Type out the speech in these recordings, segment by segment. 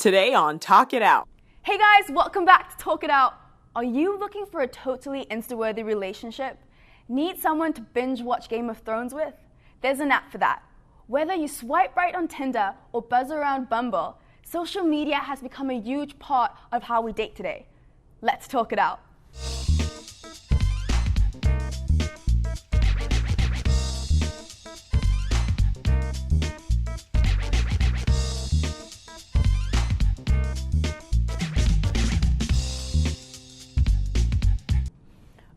Today on Talk It Out. Hey guys, welcome back to Talk It Out. Are you looking for a totally Insta-worthy relationship? Need someone to binge watch Game of Thrones with? There's an app for that. Whether you swipe right on Tinder or buzz around Bumble, social media has become a huge part of how we date today. Let's talk it out.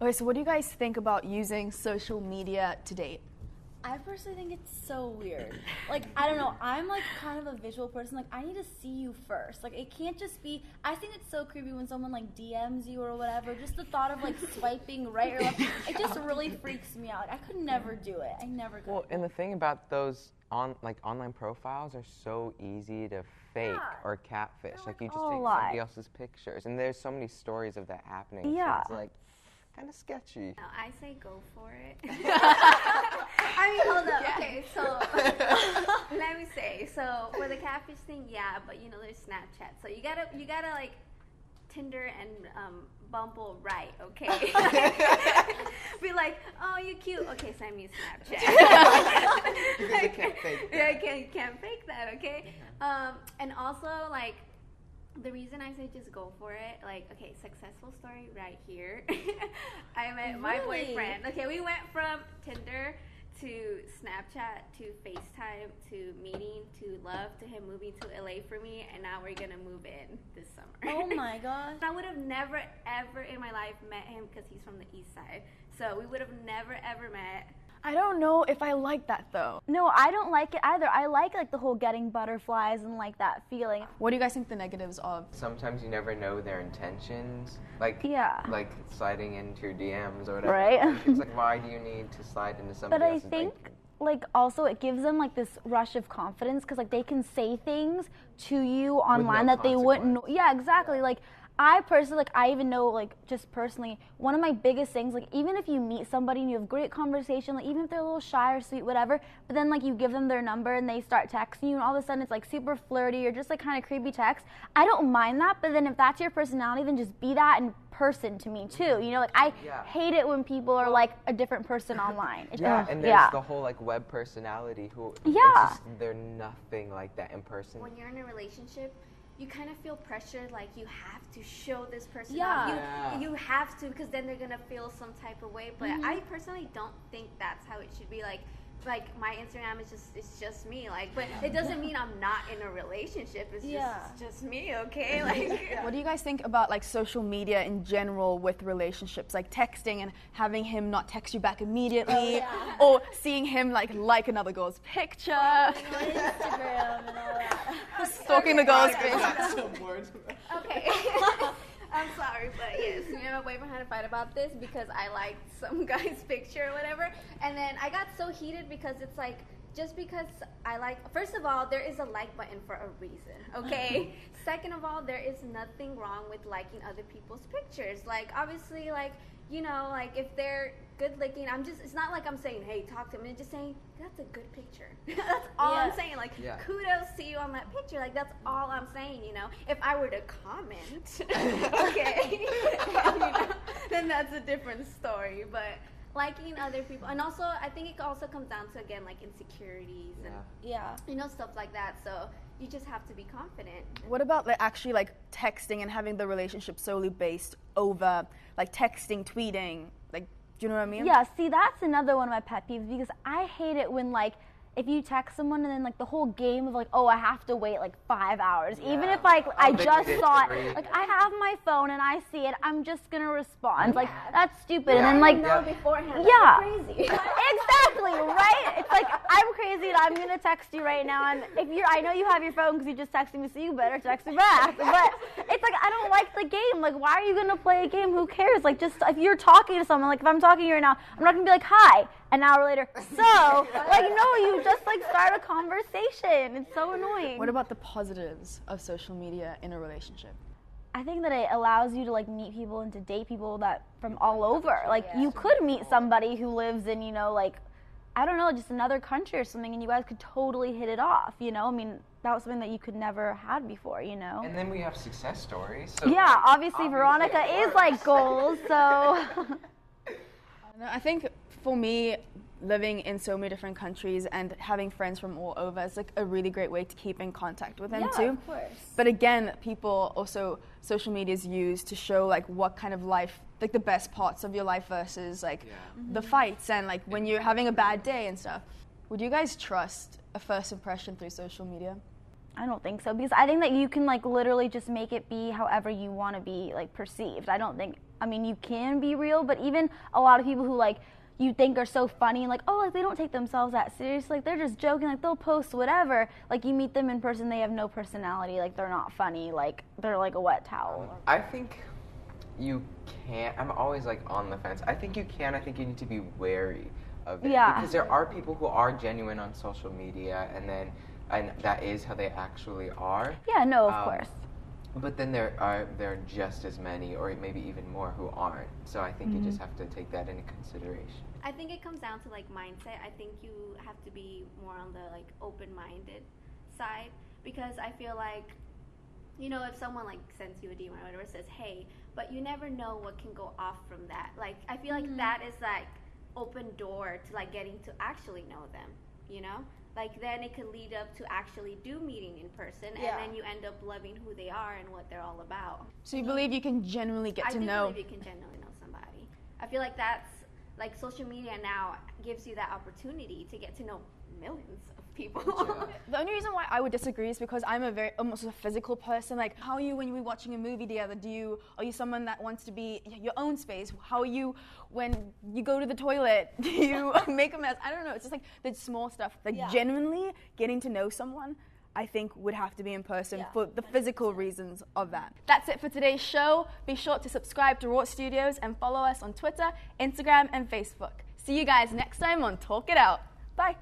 Okay, so what do you guys think about using social media to date? I personally think it's so weird. Like, I don't know, I'm like kind of a visual person. Like, I need to see you first. Like, it can't just be, I think it's so creepy when someone like DMs you or whatever. Just the thought of like swiping right or left, it just really freaks me out. Like, I could never do it. I never could. Well, and the thing about those online profiles are so easy to fake or catfish. Like, you just take somebody else's pictures. And there's so many stories of that happening. Yeah. So it's like, kind of sketchy. No, I say go for it. I mean, hold up. Yeah. Okay, so let me say. So for the catfish thing, yeah, but you know, there's Snapchat. So you gotta like Tinder and Bumble, right? Okay. Be like, oh, you cute. Okay, send me a Snapchat. Because you can't fake that. Yeah, you can't fake that. Okay. And also like. The reason I say just go for it, like, okay, successful story right here. I met my boyfriend. Okay, we went from Tinder to Snapchat to FaceTime to meeting to love to him moving to LA for me, and now we're gonna move in this summer. Oh my gosh. I would have never ever in my life met him because he's from the east side. So we would have never ever met. I don't know if I like that though. No, I don't like it either. I like the whole getting butterflies and like that feeling. What do you guys think the negatives of? Sometimes you never know their intentions. Like, like sliding into your DMs or whatever. Right. It's like, why do you need to slide into somebody else's? But I think like also it gives them like this rush of confidence because like they can say things to you online that they wouldn't know. Yeah, exactly. Yeah. Like I personally, like, I even know, like, just personally, one of my biggest things, like, even if you meet somebody and you have great conversation, like, even if they're a little shy or sweet, whatever, but then, like, you give them their number and they start texting you and all of a sudden it's, like, super flirty or just, like, kind of creepy text, I don't mind that, but then if that's your personality, then just be that in person to me, too. You know, like, I hate it when people are, like, a different person online. And there's the whole, like, web personality who, they're nothing like that in person. When you're in a relationship, you kind of feel pressured, like you have to show this person you have to, because then they're gonna feel some type of way. But I personally don't think that's how it should be. Like my Instagram is just me. Like, but it doesn't mean I'm not in a relationship. It's just me, okay? Like, what do you guys think about like social media in general with relationships, like texting and having him not text you back immediately, or seeing him like another girl's picture, Instagram and all that, stalking the girl's face. Okay. I'm sorry, but yes, me and my boyfriend had a fight about this because I liked some guy's picture or whatever, and then I got so heated because it's like, just because I like, first of all, there is a like button for a reason, okay? Second of all, there is nothing wrong with liking other people's pictures. Like, obviously, like, you know, like, if they're good looking, it's not like I'm saying, hey, talk to them. I'm just saying, that's a good picture. That's all I'm saying. Like, kudos to you on that picture. Like, that's all I'm saying, you know. If I were to comment, okay, you know, then that's a different story. But liking other people, and also, I think it also comes down to, again, like, insecurities and, you know, stuff like that. So you just have to be confident. What about like actually like texting and having the relationship solely based over like texting, tweeting, like, do you know what I mean? Yeah, see, that's another one of my pet peeves because I hate it when like if you text someone and then like the whole game of like, oh, I have to wait like 5 hours, even if like I just saw it, like I have my phone and I see it, I'm just gonna respond. Like that's stupid. And then like know beforehand, crazy. Exactly, right? It's like I'm crazy and I'm gonna text you right now, and if I know you have your phone because you just texted me, so you better text me back. But it's like I don't like the game. Like, why are you gonna play a game? Who cares? Like, just if you're talking to someone, like if I'm talking to you right now, I'm not gonna be like, hi, an hour later, so, like, no, you just, like, start a conversation. It's so annoying. What about the positives of social media in a relationship? I think that it allows you to, like, meet people and to date people that from all over. Like, you could meet somebody who lives in, you know, like, I don't know, just another country or something, and you guys could totally hit it off, you know? I mean, that was something that you could never had before, you know? And then we have success stories. So yeah, obviously Veronica is like goals, so. I think for me, living in so many different countries and having friends from all over is like a really great way to keep in contact with them too. Yeah, of course. But again, people also, social media is used to show like what kind of life, like the best parts of your life versus like the fights and like when you're having a bad day and stuff. Would you guys trust a first impression through social media? I don't think so, because I think that you can like literally just make it be however you want to be like perceived. I mean, you can be real, but even a lot of people who like you think are so funny and like, oh, like they don't take themselves that serious, like they're just joking, like they'll post whatever. Like you meet them in person, they have no personality, like they're not funny, like they're like a wet towel. I think you can't. I'm always like on the fence. I think you can. I think you need to be wary of it. Yeah. Because there are people who are genuine on social media, and that is how they actually are. Yeah, no, of course. But then there are just as many, or maybe even more, who aren't. So I think you just have to take that into consideration. I think it comes down to like mindset. I think you have to be more on the like open-minded side, because I feel like, you know, if someone like sends you a DM or whatever, says, hey, but you never know what can go off from that. Like I feel like that is like open door to like getting to actually know them, you know? Like then it could lead up to actually meeting in person, and then you end up loving who they are and what they're all about. So you believe you can genuinely get to know? I do believe you can genuinely know somebody. I feel like that's, like social media now gives you that opportunity to get to know millions of people. The only reason why I would disagree is because I'm almost a physical person. Like, how are you when you're watching a movie together? Are you someone that wants to be your own space? How are you when you go to the toilet? Do you make a mess? I don't know. It's just like the small stuff. Like genuinely getting to know someone, I think would have to be in person for the physical reasons of that. That's it for today's show. Be sure to subscribe to Raw Studios and follow us on Twitter, Instagram, and Facebook. See you guys next time on Talk It Out. Bye.